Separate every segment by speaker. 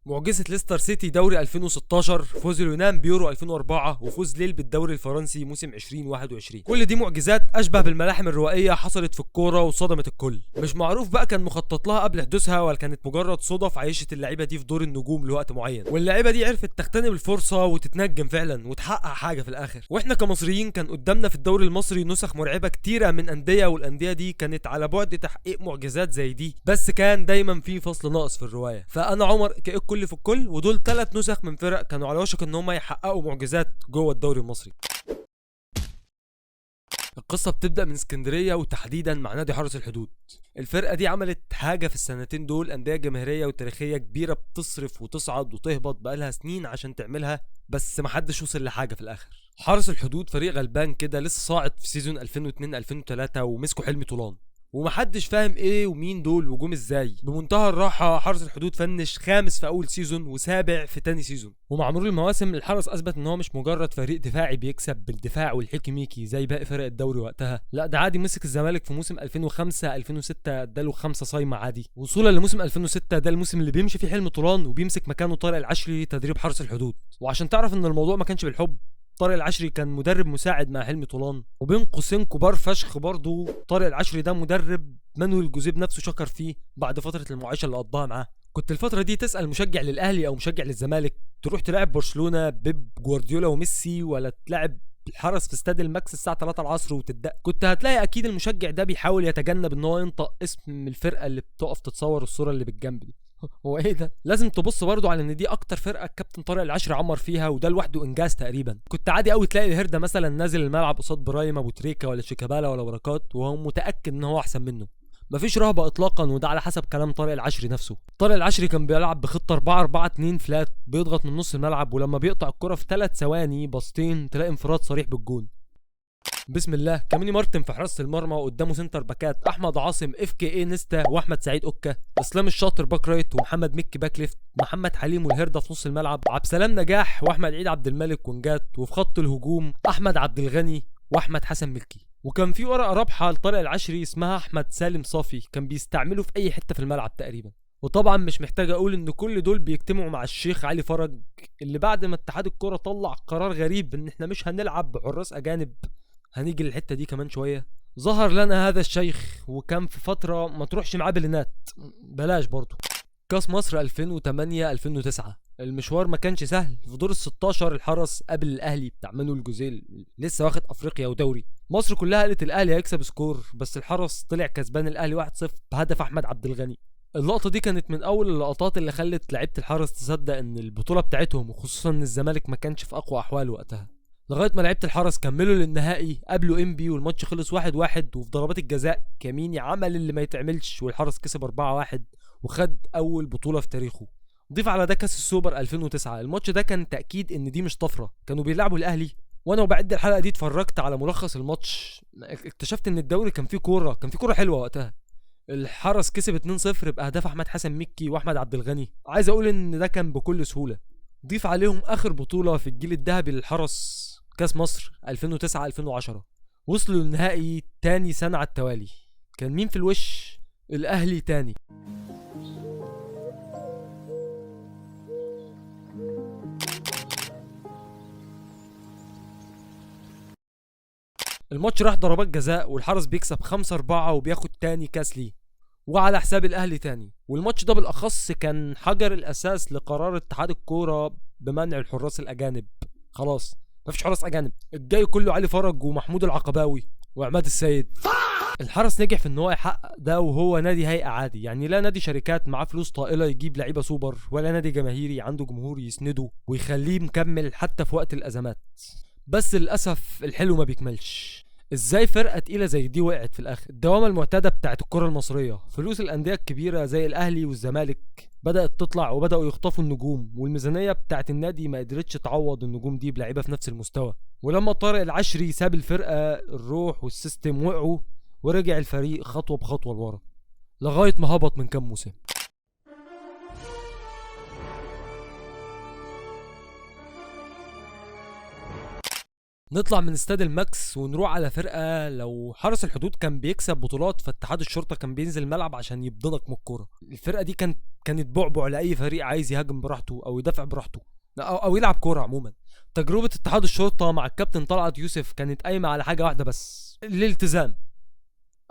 Speaker 1: معجزة ليستر سيتي دوري 2016، فوز اليونان بيورو 2004، وفوز ليل بالدوري الفرنسي موسم 2021. كل دي معجزات اشبه بالملاحم الروائية حصلت في الكورة وصدمت الكل. مش معروف بقى كان مخطط لها قبل حدوثها ولا كانت مجرد صدف عيشت اللعيبة دي في دور النجوم لوقت معين، واللعيبة دي عرفت تغتنم الفرصة وتتنجم فعلا وتحقق حاجة في الاخر. واحنا كمصريين كان قدامنا في الدوري المصري نسخ مرعبة كتيرة من اندية، والاندية دي كانت على بعد تحقيق معجزات زي دي، بس كان دايما في فصل ناقص في الرواية. فانا عمر كل في الكل، ودول 3 نسخ من فرق كانوا على وشك ان هم يحققوا معجزات جوه الدوري المصري. القصة بتبدأ من اسكندرية وتحديدا مع نادي حرس الحدود. الفرقة دي عملت حاجة في السنتين دول، أندية جماهيرية وتاريخية كبيرة بتصرف وتصعد وتهبط بقالها سنين عشان تعملها، بس محدش وصل لحاجة في الآخر. حرس الحدود فريق غلبان كده لسه صاعد في سيزون 2002 2003 ومسكوا حلمي طولان، ومحدش فاهم ايه ومين دول وجوم ازاي. بمنتهى الراحه حرس الحدود فنش خامس في اول سيزون وسابع في تاني سيزون، ومع مرور المواسم الحرس اثبت ان هو مش مجرد فريق دفاعي بيكسب بالدفاع والحكي ميكي زي باقي فرق الدوري وقتها، لا ده عادي مسك الزمالك في موسم 2005 2006 اداله 5 صايمه عادي، وصولا لموسم 2006 ده الموسم اللي بيمشي فيه حلمي طولان وبيمسك مكانه طارق العشري تدريب حرس الحدود. وعشان تعرف ان الموضوع ما كانش بالحب، طارق العشري كان مدرب مساعد مع حلمي طولان، وبين قوسين كبار فشخ برضه طارق العشري ده مدرب مانويل جوزيه نفسه شكر فيه بعد فتره المعايشه اللي قضاها معاه. كنت الفتره دي تسال مشجع للاهلي او مشجع للزمالك تروح تلعب برشلونه بيب جوارديولا وميسي، ولا تلعب الحرس في استاد الماكس الساعه 3 العصر وتدق، كنت هتلاقي اكيد المشجع ده بيحاول يتجنب ان هو ينطق اسم الفرقه اللي بتقف تتصور الصوره اللي بالجنب دي. هو ايه ده؟ لازم تبص برضو على ان دي اكتر فرقه الكابتن طارق العشري عمر فيها، وده لوحده انجاز تقريبا. كنت عادي قوي تلاقي الهرده مثلا نازل الملعب قصاد برايم ابو تريكه ولا شيكابالا ولا بركات وهو متاكد ان هو احسن منه، مفيش رهبه اطلاقا، وده على حسب كلام طارق العشري نفسه. طارق العشري كان بيلعب بخطه 4-4-2 فلات، بيضغط من نص الملعب، ولما بيقطع الكره في 3 ثواني باصتين تلاقي انفراد صريح بالجون. بسم الله. كاميني مارتن في حراسه المرمى، وقدامه سنتر باكات احمد عاصم FKA نيستا واحمد سعيد اوكا، اسلام الشاطر باك رايت ومحمد مكي باك ليفت، محمد حليم والهرده في نص الملعب، عبد السلام نجاح واحمد عيد عبد الملك وينجات، وفي خط الهجوم احمد عبد الغني واحمد حسن ملكي. وكان في ورقه رابحه لطارق العشري اسمها احمد سالم صافي، كان بيستعمله في اي حته في الملعب تقريبا. وطبعا مش محتاج اقول ان كل دول بيجتمعوا مع الشيخ علي فرج، اللي بعد ما اتحاد الكره طلع قرار غريب ان احنا مش هنلعب بحراس اجانب، هنيجي للحته دي كمان شويه، ظهر لنا هذا الشيخ وكان في فتره ما تروحش معاه بلينات، بلاش برضه. كاس مصر 2008 2009 المشوار ما كانش سهل. في دور ال16 الحرس قابل الاهلي بتاع مانويل جوزيه لسه واخد افريقيا ودوري، مصر كلها قالت الاهلي هيكسب سكور، بس الحرس طلع كسبان الاهلي 1-0 بهدف احمد عبد الغني. اللقطه دي كانت من اول اللقطات اللي خلت لعيبه الحرس تصدق ان البطوله بتاعتهم، وخصوصا ان الزمالك ما كانش في اقوى احواله وقتها، لغايه ما لعيبه الحرس كملوا للنهائي قابلوا انبي والماتش خلص 1-1، وفي ضربات الجزاء كاميني عمل اللي ما يتعملش والحرس كسب 4-1 وخد اول بطوله في تاريخه. ضيف على ده كاس السوبر 2009، الماتش ده كان تاكيد ان دي مش طفره، كانوا بيلعبوا الاهلي، وانا وبعد الحلقه دي اتفرجت على ملخص الماتش اكتشفت ان الدوري كان فيه كوره حلوه وقتها. الحرس كسب 2-0 باهداف احمد حسن مكي واحمد عبد الغني، عايز اقول ان ده كان بكل سهوله. ضيف عليهم اخر بطوله في الجيل الذهبي للحرس كاس مصر 2009 2010، وصلوا للنهائي تاني سنه على التوالي. كان مين في الوش؟ الاهلي تاني. الماتش راح ضربات جزاء والحرس بيكسب 5-4 وبياخد تاني كاس ليه، وعلى حساب الاهلي تاني. والماتش ده بالاخص كان حجر الاساس لقرار اتحاد الكوره بمنع الحراس الاجانب. خلاص مفيش حراس اجانب، الجاي كله علي فرج ومحمود العقباوي وعماد السيد. الحرس نجح في ان هو يحقق ده وهو نادي هيئه عادي، يعني لا نادي شركات معاه فلوس طائله يجيب لعيبه سوبر، ولا نادي جماهيري عنده جمهور يسنده ويخليه مكمل حتى في وقت الازمات. بس للاسف الحلو ما بيكملش. ازاي فرقه تقيله زي دي وقعت في الاخر؟ الدوامه المعتاده بتاعت الكره المصريه، فلوس الانديه الكبيره زي الاهلي والزمالك بدات تطلع وبداوا يخطفوا النجوم، والميزانيه بتاعت النادي ما قدرتش تعوض النجوم دي بلعيبه في نفس المستوى. ولما طارق العشري ساب الفرقه الروح والسيستم وقعوا، ورجع الفريق خطوه بخطوه لورا لغايه ما هبط من كام موسم. نطلع من استاد الماكس ونروح على فرقه لو حرس الحدود كان بيكسب بطولات فاتحاد الشرطه كان بينزل الملعب عشان يبضنك من الكوره. الفرقه دي كانت بعبع لاي فريق عايز يهاجم براحته او يدافع براحته او يلعب كوره عموما. تجربه اتحاد الشرطه مع الكابتن طلعت يوسف كانت قايمه على حاجه واحده بس، الالتزام.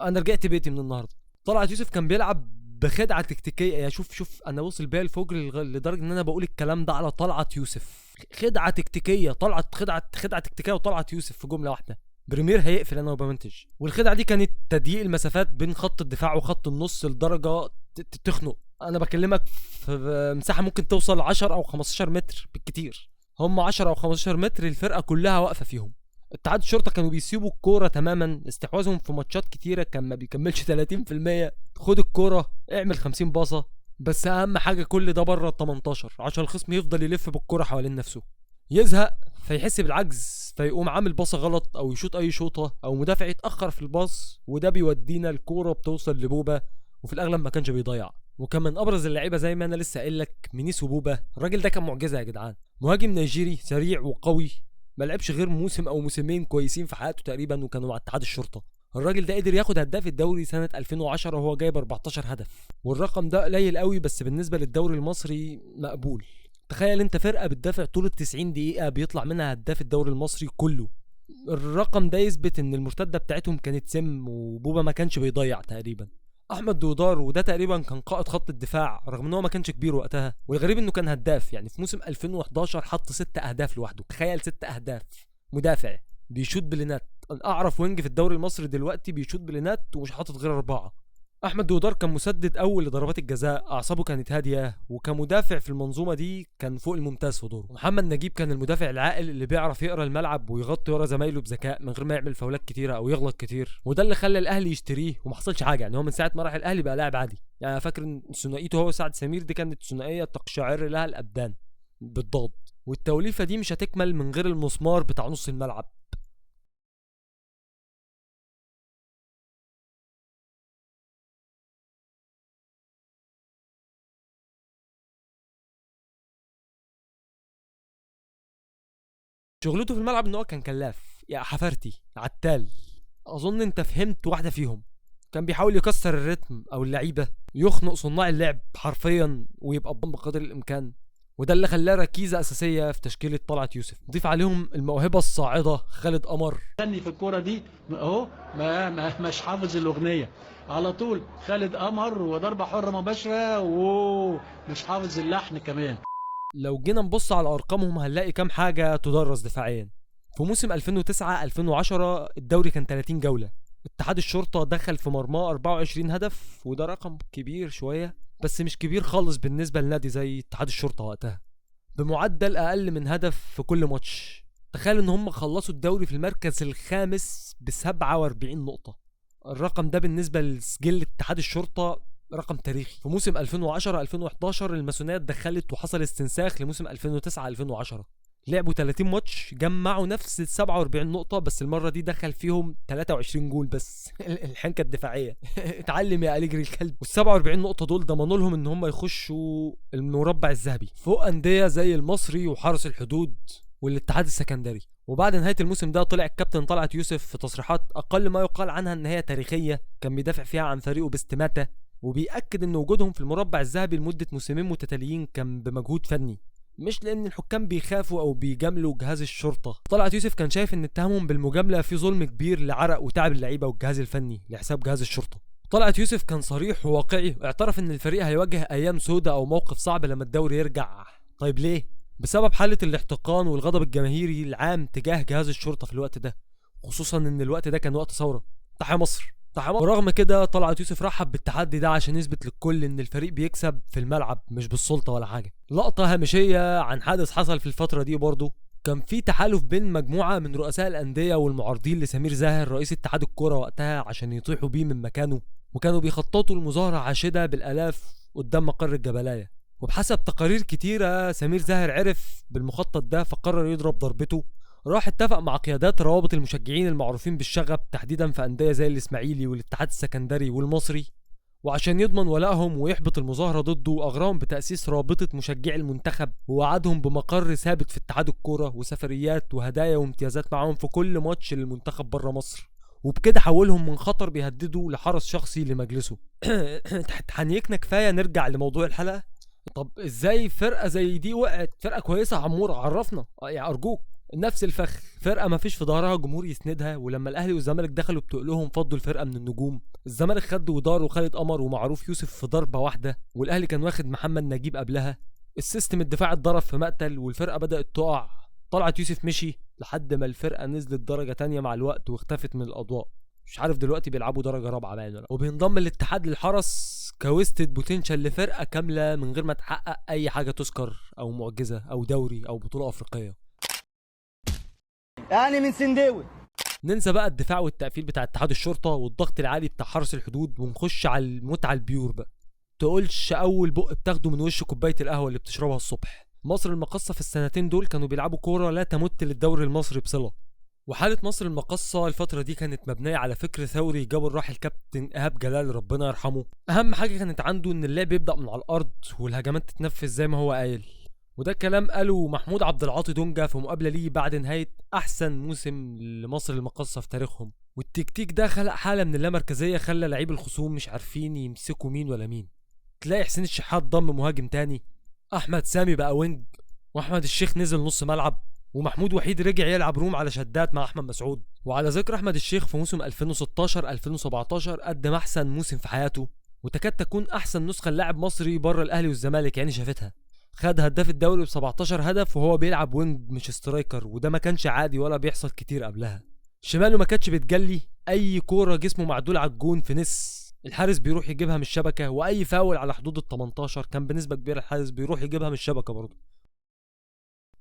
Speaker 1: انا رجعت بيتي من النهارده. طلعت يوسف كان بيلعب بخدعه تكتيكيه. يا شوف انا وصل بيا الفوق لدرجه ان انا بقول الكلام ده على طلعت يوسف. خدعه تكتيكيه، طلعت خدعه تكتيكيه وطلعت يوسف في جمله واحده. بريمير هيقفل انا وبمنتج. والخدعه دي كانت تضييق المسافات بين خط الدفاع وخط النص لدرجه تخنق. انا بكلمك في مساحه ممكن توصل 10 او 15 متر بالكتير. هم 10 او 15 متر الفرقه كلها واقفه فيهم. اتحاد الشرطه كانوا بيسيبوا الكوره تماما. استحواذهم في ماتشات كتيره كان ما بيكملش 30%. خد الكوره اعمل 50 باصه، بس اهم حاجه كل ده بره ال 18 عشان الخصم يفضل يلف بالكوره حوالين نفسه، يزهق فيحس بالعجز فيقوم عامل باصه غلط او يشوط اي شوطه او مدافع يتاخر في الباص، وده بيودينا الكوره بتوصل لبوبا وفي الاغلب ما كانش بيضيع. وكان من ابرز اللعيبه زي ما انا لسه قايل لك مينيسو بوبا. الراجل ده كان معجزه يا جدعان. مهاجم نيجيري سريع وقوي، ما لعبش غير موسم او موسمين كويسين في حياته تقريبا وكانوا مع اتحاد الشرطه. الراجل ده قدر ياخد هداف الدوري سنه 2010 وهو جايب 14 هدف، والرقم ده قليل قوي بس بالنسبه للدوري المصري مقبول. تخيل انت فرقه بتدافع طول ال 90 دقيقه بيطلع منها هداف الدوري المصري كله. الرقم ده يثبت ان المرتده بتاعتهم كانت سم وبوبا ما كانش بيضيع تقريبا. احمد دودار وده تقريبا كان قائد خط الدفاع رغم ان هو ما كانش كبير وقتها، والغريب انه كان هداف. يعني في موسم 2011 حط 6 اهداف لوحده. تخيل 6 اهداف. مدافع بيشوط بلينات. الاعرف وينج في الدوري المصري دلوقتي بيشوط بلينات ومش حاطط غير 4. احمد دودار كان مسدد اول لضربات الجزاء، اعصابه كانت هاديه وكمدافع في المنظومه دي كان فوق الممتاز في دوره. محمد نجيب كان المدافع العاقل اللي بيعرف يقرا الملعب ويغطي ورا زمايله بذكاء من غير ما يعمل فاولات كتيره او يغلط كتير، وده اللي خلى الاهلي يشتريه وما حصلش حاجه. يعني هو من ساعه ما راح الاهلي بقى لاعب عادي. يعني انا فاكر ان ثنائيته هو سعد سمير دي كانت ثنائيه تقشعر لها الابدان بالضبط، والتوليفه دي مش هتكمل من غير المسمار بتاع نص الملعب. شغلته في الملعب ان هو كان كلاف يا حفرتي عتال. اظن انت فهمت واحده فيهم. كان بيحاول يكسر الريتم او اللعيبه، يخنق صناع اللعب حرفيا ويبقى بقدر الامكان، وده اللي خلاه ركيزه اساسيه في تشكيله طلعت يوسف. ضيف عليهم الموهبه الصاعده خالد قمر.
Speaker 2: غني في الكوره دي اهو، مش حافظ الاغنيه على طول. خالد قمر وضربه حره مباشره ومش حافظ اللحن كمان.
Speaker 1: لو جينا نبص على ارقامهم هنلاقي كام حاجه تدرس دفاعيا. في موسم 2009 2010 الدوري كان 30 جوله. اتحاد الشرطه دخل في مرماه 24 هدف، وده رقم كبير شويه بس مش كبير خالص بالنسبه لنادي زي اتحاد الشرطه وقتها. بمعدل اقل من هدف في كل ماتش. تخيل ان هم خلصوا الدوري في المركز الخامس ب 47 نقطه. الرقم ده بالنسبه لسجل اتحاد الشرطه رقم تاريخي. في موسم 2010 2011 الماسونيه اتدخلت وحصل استنساخ لموسم 2009 2010. لعبوا 30 ماتش جمعوا نفس ال 47 نقطة، بس المرة دي دخل فيهم 23 جول بس. الحنكة الدفاعية. اتعلم يا أليجري الكلب. وال 47 نقطة دول ضمنوا لهم ان هم يخشوا المربع الذهبي فوق أندية زي المصري وحرس الحدود والاتحاد السكندري. وبعد نهاية الموسم ده طلع الكابتن طلعت يوسف في تصريحات أقل ما يقال عنها ان هي تاريخية، كان بيدافع فيها عن فريقه باستماتة وبيأكد ان وجودهم في المربع الذهبي لمدة موسمين متتاليين كان بمجهود فني، مش لان الحكام بيخافوا او بيجاملوا جهاز الشرطه. طلعت يوسف كان شايف ان اتهامهم بالمجامله في ظلم كبير لعرق وتعب اللعيبه والجهاز الفني لحساب جهاز الشرطه. طلعت يوسف كان صريح وواقعي، اعترف ان الفريق هيواجه ايام سودة او موقف صعب لما الدوري يرجع. طيب ليه؟ بسبب حاله الاحتقان والغضب الجماهيري العام تجاه جهاز الشرطه في الوقت ده، خصوصا ان الوقت ده كان وقت ثوره. تحيا مصر. ورغم كده طلعت يوسف رحب بالتحدي ده عشان يثبت للكل ان الفريق بيكسب في الملعب مش بالسلطه ولا حاجه. لقطه هامشيه عن حادث حصل في الفتره دي برضه. كان في تحالف بين مجموعه من رؤساء الانديه والمعارضين لسمير زاهر رئيس اتحاد الكوره وقتها عشان يطيحوا بيه من مكانه، وكانوا بيخططوا لمظاهره عاشده بالالاف قدام مقر الجبلايه. وبحسب تقارير كتيره سمير زاهر عرف بالمخطط ده فقرر يضرب ضربته. راح اتفق مع قيادات روابط المشجعين المعروفين بالشغب تحديدا في انديه زي الاسماعيلي والاتحاد السكندري والمصري، وعشان يضمن ولائهم ويحبط المظاهرة ضده أغراهم بتأسيس رابطة مشجعي المنتخب، ووعدهم بمقر ثابت في اتحاد الكورة وسفريات وهدايا وامتيازات معاهم في كل ماتش للمنتخب بره مصر، وبكده حولهم من خطر بيهددوا لحرس شخصي لمجلسه. تحنيكنا كفاية، نرجع لموضوع الحلقة. طب ازاي فرقة زي دي وقعت؟ فرقة كويسة عمورة، عرفنا يعني أرجوك. نفس الفخ، فرقة ما فيش في ظهرها جمهور يسندها، ولما الأهلي والزمالك دخلوا بتقلهم فضوا الفرقة من النجوم. الزمالك خد ودار وخالد قمر ومعروف يوسف في ضربة واحدة، والأهلي كان واخد محمد نجيب قبلها. السيستم الدفاع اتضرب في مقتل والفرقة بدأت تقع. طلعت يوسف مشي لحد ما الفرقة نزلت درجة تانية مع الوقت واختفت من الأضواء. مش عارف دلوقتي بيلعبوا درجة رابعة باين ولا. وبينضم الاتحاد للحرس كويستد بوتنشال لفرقة كاملة من غير ما تحقق أي حاجة تذكر أو معجزة أو دوري أو بطولة أفريقية.
Speaker 3: يعني من سنداوي.
Speaker 1: ننسى بقى الدفاع والتقفيل بتاع اتحاد الشرطة والضغط العالي بتاع حرس الحدود ونخش على المتعة البيور بقى. تقولش أول بق بتاخده من وش كوباية القهوة اللي بتشربها الصبح. مصر المقاصة في السنتين دول كانوا بيلعبوا كورة لا تمت للدوري المصري بصلة. وحالة مصر المقاصة الفترة دي كانت مبنية على فكر ثوري جابه الراحل كابتن إيهاب جلال ربنا يرحمه. أهم حاجة كانت عنده إن اللعب يبدأ من على الأرض والهجمات تتنفذ زي ما هو قايل. وده كلام قاله محمود عبد العاطي دونجا في مقابلة ليه بعد نهاية أحسن موسم لمصر المقاصة في تاريخهم. والتكتيك ده خلق حالة من اللامركزية، خلى لعيب الخصوم مش عارفين يمسكوا مين ولا مين. تلاقي حسين الشحات ضم مهاجم تاني، أحمد سامي بقى وينج، وأحمد الشيخ نزل نص ملعب، ومحمود وحيد رجع يلعب روم على شدات مع أحمد مسعود. وعلى ذكر أحمد الشيخ، في موسم 2016-2017 قدم أحسن موسم في حياته، وتكاد تكون أحسن نسخة لاعب مصري بره الأهلي والزمالك يعني شافتها. خد هداف الدوري ب 17 هدف وهو بيلعب وينج مش سترايكر، وده ما كانش عادي ولا بيحصل كتير قبلها. شماله ما كانتش بتجلي، اي كوره جسمه معدول على الجون في نص الحارس بيروح يجيبها من الشبكه، واي فاول على حدود ال 18 كان بنسبه كبيره الحارس بيروح يجيبها من الشبكه برضه.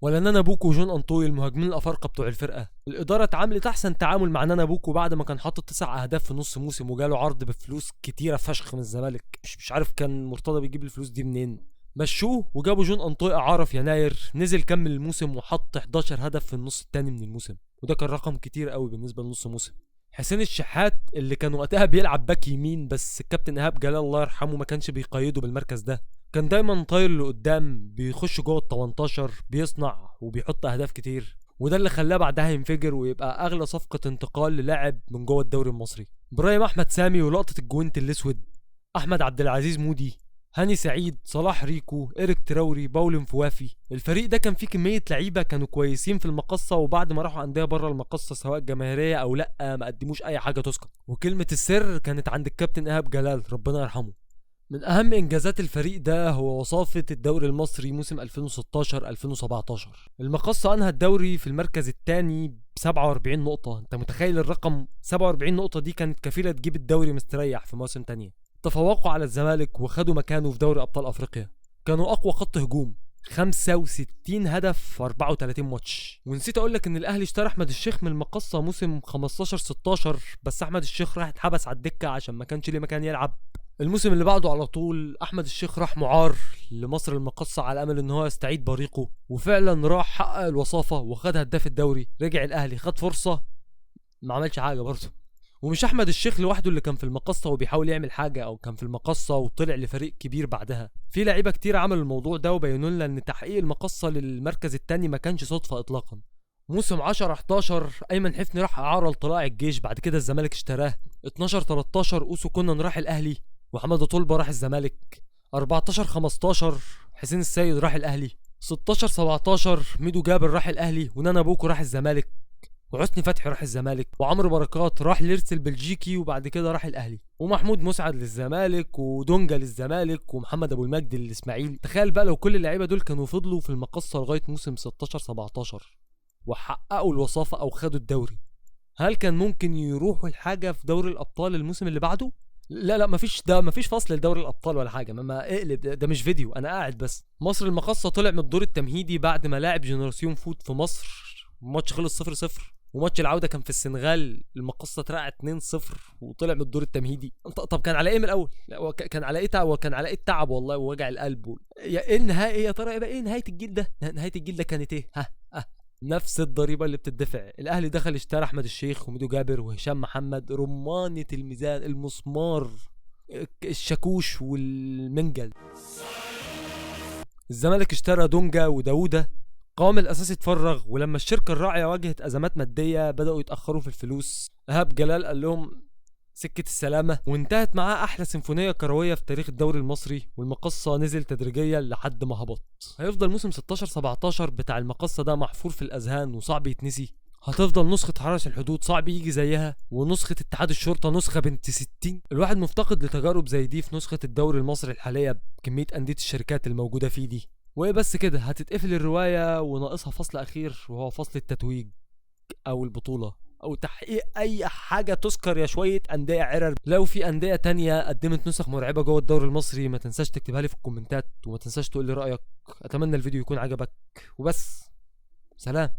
Speaker 1: ولا نانا بوكو وجون انطوي المهاجمين الافارقه بتوع الفرقه، الاداره اتعاملت احسن تعامل مع نانا بوكو بعد ما كان حاطط 9 اهداف في نص موسم وجاله عرض بفلوس كتيره فشخ من الزمالك. مش عارف كان مرتضى بيجيب الفلوس دي منين. مشوه وجابوا جون انطوي اعاره في يناير، نزل كمل الموسم وحط 11 هدف في النص الثاني من الموسم، وده كان رقم كتير قوي بالنسبه لنص موسم. حسين الشحات اللي كان وقتها بيلعب باك يمين، بس الكابتن ايهاب جلال الله يرحمه ما كانش بيقيده بالمركز ده، كان دايما طاير لقدام بيخش جوه ال 18 بيصنع وبيحط اهداف كتير، وده اللي خلاه بعدها ينفجر ويبقى اغلى صفقه انتقال للاعب من جوه الدوري المصري. ابراهيم احمد سامي ولقطه الجوينت الاسود، احمد عبد العزيز مودي، هاني سعيد، صلاح ريكو، إيريك تراوري، باول مفوافي. الفريق ده كان فيه كمية لعيبة كانوا كويسين في المقصة، وبعد ما راحوا أندية بره المقصة سواء جماهيرية أو لأ ما قدموش أي حاجة تذكر. وكلمة السر كانت عند الكابتن إيهاب جلال ربنا يرحمه. من أهم إنجازات الفريق ده هو وصافة الدوري المصري موسم 2016-2017. المقصة أنهى الدوري في المركز الثاني ب 47 نقطة. أنت متخيل الرقم؟ 47 نقطة دي كانت كفيلة تجيب الدوري مستريح في مواسم تانية. تفوقوا على الزمالك وخدوا مكانه في دوري ابطال افريقيا. كانوا اقوى خط هجوم، 65 هدف في 34 ماتش. ونسيت اقول لك ان الاهلي اشترى احمد الشيخ من المقصه موسم 15-16، بس احمد الشيخ راح اتحبس على الدكه عشان ما كانش ليه مكان يلعب. الموسم اللي بعده على طول احمد الشيخ راح معار لمصر المقصه على امل ان هو يستعيد بريقه، وفعلا راح حقق الوصافه وخد هداف الدوري. رجع الاهلي خد فرصه ما عملش حاجه برضه. ومش احمد الشيخ لوحده اللي كان في المقصه وبيحاول يعمل حاجه، او كان في المقصه وطلع لفريق كبير بعدها. في لعيبه كتير عملوا الموضوع ده وبينوا لنا ان تحقيق المقصه للمركز الثاني ما كانش صدفه اطلاقا. موسم 10-11 ايمن حفني راح اعاره لطلائع الجيش، بعد كده الزمالك اشتراه. 12-13 اوسو كونان راح الاهلي وحماده طلبه راح الزمالك. 14-15 حسين السيد راح الاهلي. 16-17 ميدو جابر راح الاهلي، ونانا بوكو راح الزمالك، وحسني فتحي راح الزمالك، وعمرو بركات راح ليرس البلجيكي وبعد كده راح الاهلي، ومحمود مسعد للزمالك، ودونجا للزمالك، ومحمد ابو المجد للاسماعيلي. تخيل بقى لو كل اللعيبه دول كانوا فضلوا في المقصه لغايه موسم 16-17 وحققوا الوصافه او خدوا الدوري، هل كان ممكن يروحوا الحاجه في دوري الابطال الموسم اللي بعده؟ لا مفيش فصل لدوري الابطال ولا حاجه، ما اقلب ده مش فيديو، انا قاعد بس. مصر المقصه طلع من الدور التمهيدي بعد ما لاعب جنراسيون فوت في مصر، الماتش خلص 0-0، وماتش العوده كان في السنغال، المقصه اترقع 2-0 وطلع من الدور التمهيدي. طب كان على ايه من الاول؟ كان على ايه تعب؟ وكان على ايه التعب والله ووجع القلب يا ايه النهايه؟ يا ترى يبقى ايه نهايه الجيل ده؟ نهايه الجيل ده كانت ايه؟ نفس الضريبه اللي بتدفع. الاهلي دخل اشترى احمد الشيخ وميدو جابر وهشام محمد، رمانه الميزان، المسمار الشاكوش والمنجل. الزمالك اشترى دونجا وداوودة، قام الاساس اتفرغ، ولما الشركه الراعيه واجهت ازمات ماديه بداوا يتاخروا في الفلوس. ايهاب جلال قال لهم سكه السلامه، وانتهت معاه احلى سيمفونيه كرويه في تاريخ الدوري المصري، والمقصه نزل تدريجيا لحد ما هبط. هيفضل موسم 16 17 بتاع المقصه ده محفور في الاذهان وصعب يتنسي. هتفضل نسخة حرس الحدود صعب يجي زيها، ونسخة اتحاد الشرطة نسخة بنت 60. الواحد مفتقد لتجارب زي دي في نسخة الدوري المصري الحالية بكمية أندية الشركات الموجودة فيه دي. وإيه بس كده هتتقفل الرواية وناقصها فصل أخير، وهو فصل التتويج أو البطولة أو تحقيق أي حاجة تذكر يا شوية أندية عرر. لو في أندية تانية قدمت نسخ مرعبة جوه الدوري المصري ما تنساش تكتبها لي في الكومنتات، وما تنساش تقول لي رأيك. أتمنى الفيديو يكون عجبك، وبس. سلام.